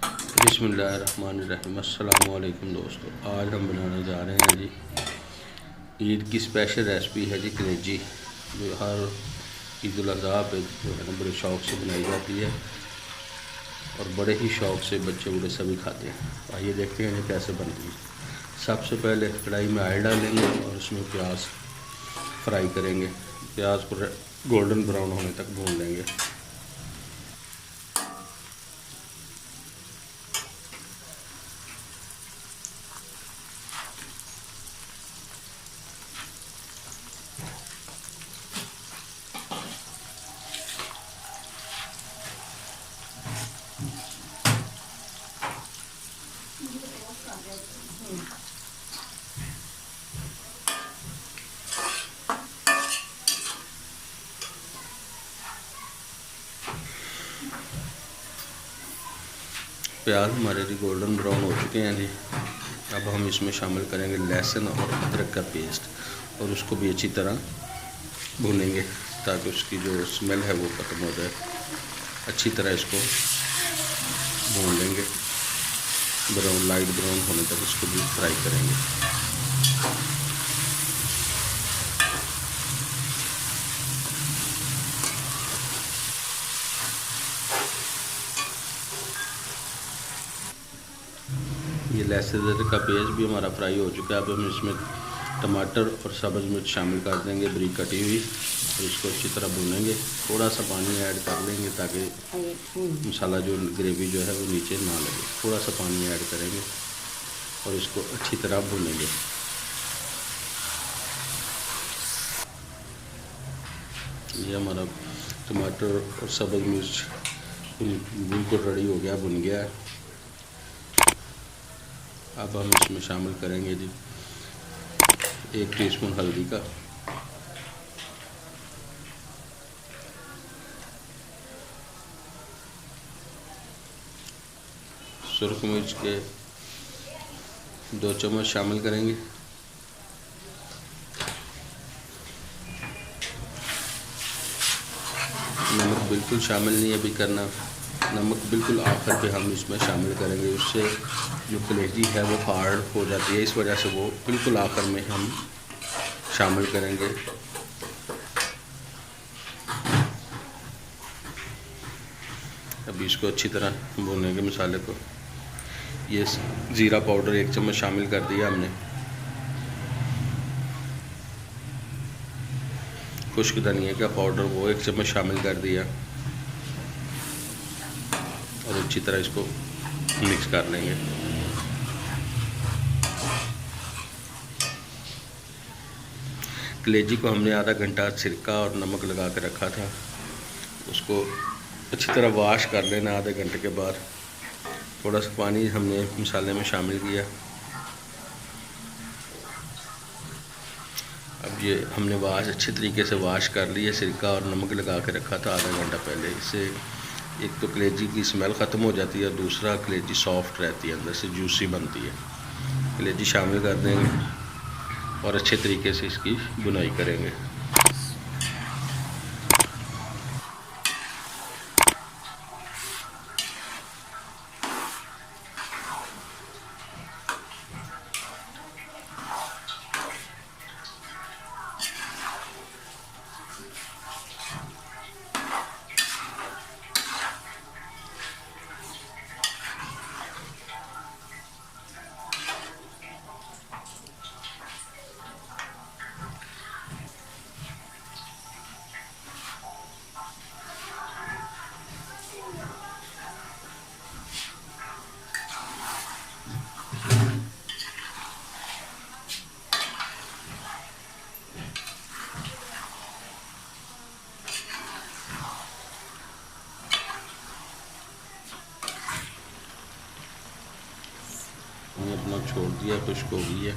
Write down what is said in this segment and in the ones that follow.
बिस्मिल्लाहिर्रहमानिर्रहीम। अस्सलाम वालेकुम दोस्तों, आज हम बनाने जा रहे हैं जी ईद की स्पेशल रेसिपी है जी कलेजी, जो हर ईद उल अज़हा पे जो है ना बड़े शौक़ से बनाई जाती है और बड़े ही शौक़ से बच्चे बूढ़े सभी खाते हैं। आइए देखते हैं ये कैसे बनती है। सबसे पहले कढ़ाई में ऑयल डालेंगे और उसमें प्याज फ्राई करेंगे। प्याज को गोल्डन ब्राउन होने तक भून लेंगे। प्याज हमारे जी गोल्डन ब्राउन हो चुके हैं जी। अब हम इसमें शामिल करेंगे लहसुन और अदरक का पेस्ट और उसको भी अच्छी तरह भूनेंगे ताकि उसकी जो स्मेल है वो ख़त्म हो जाए। अच्छी तरह इसको भून लेंगे, लाइट ब्राउन होने तक इसको भी फ्राई करेंगे। ये लहसुन अदरक का पेस्ट भी हमारा फ्राई हो चुका है। अब हम इसमें टमाटर और सब्ज़ मिर्च शामिल कर देंगे बारीक कटी हुई और इसको अच्छी तरह भूनेंगे। थोड़ा सा पानी ऐड कर लेंगे ताकि मसाला जो ग्रेवी जो है वो नीचे ना लगे। थोड़ा सा पानी ऐड करेंगे और इसको अच्छी तरह भूनेंगे। ये हमारा टमाटर और सब्ज़ मिर्च बिल्कुल रेडी हो गया, भुन गया है। अब हम इसमें शामिल करेंगे जी 1 टीस्पून हल्दी का, सुरख मिर्च के 2 चम्मच शामिल करेंगे। नमक बिल्कुल शामिल नहीं अभी करना, नमक बिल्कुल आखिर पे हम इसमें शामिल करेंगे। उससे जो कलेजी है वो हार्ड हो जाती है, इस वजह से वो बिल्कुल आखिर में हम शामिल करेंगे। अभी इसको अच्छी तरह भूनेंगे मसाले को। ये ज़ीरा पाउडर 1 चम्मच शामिल कर दिया हमने। खुश्क धनिया का पाउडर वो 1 चम्मच शामिल कर दिया और अच्छी तरह इसको मिक्स कर लेंगे। कलेजी को हमने आधा घंटा सिरका और नमक लगा कर रखा था, उसको अच्छी तरह वॉश कर लेना। आधे घंटे के बाद थोड़ा सा पानी हमने मसाले में शामिल किया। अब ये हमने अच्छी तरीके से वॉश कर लिया, सिरका और नमक लगा के रखा था आधा घंटा पहले। इससे एक तो कलेजी की स्मेल ख़त्म हो जाती है, दूसरा कलेजी सॉफ्ट रहती है, अंदर से जूसी बनती है। कलेजी शामिल कर देंगे और अच्छे तरीके से इसकी बुनाई करेंगे। हमने अपना छोड़ दिया, खुश्क हो गई है।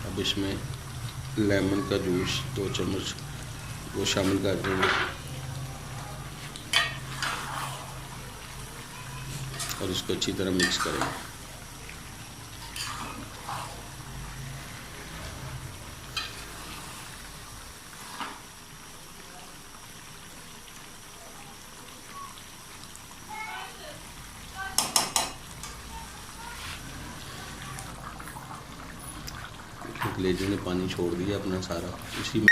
अब इसमें लेमन का जूस 2 चम्मच वो शामिल कर देंगे और इसको अच्छी तरह मिक्स करेंगे। कलेजे ने पानी छोड़ दिया अपना सारा, इसी में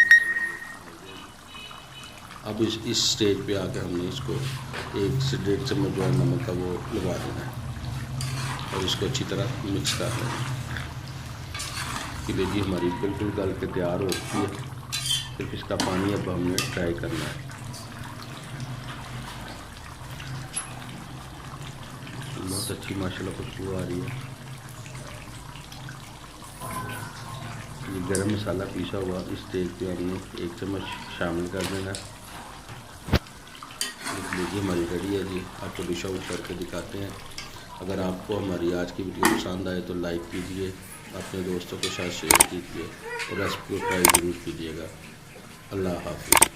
अब इस स्टेज पे आके हमने इसको 1 से 1.5 चम्मच जो है नमक का वो लगा देना है और इसको अच्छी तरह मिक्स कर लेना है। कलेजी हमारी बिल्कुल गल के तैयार हो चुकी है। सिर्फ इसका पानी अब हमने ट्राई करना है। बहुत अच्छी माशाल्लाह खुशबू आ रही है। ये गरम मसाला पीसा हुआ इस स्टेज पे हमने 1 चम्मच शामिल कर देना। देख लीजिए हमारी रेडी है जी। आपको डिश आउट करके दिखाते हैं। अगर आपको हमारी आज की वीडियो पसंद आए तो लाइक कीजिए, अपने दोस्तों के साथ शेयर कीजिए और रेसिपी को ट्राई ज़रूर कीजिएगा। अल्लाह हाफ़िज़।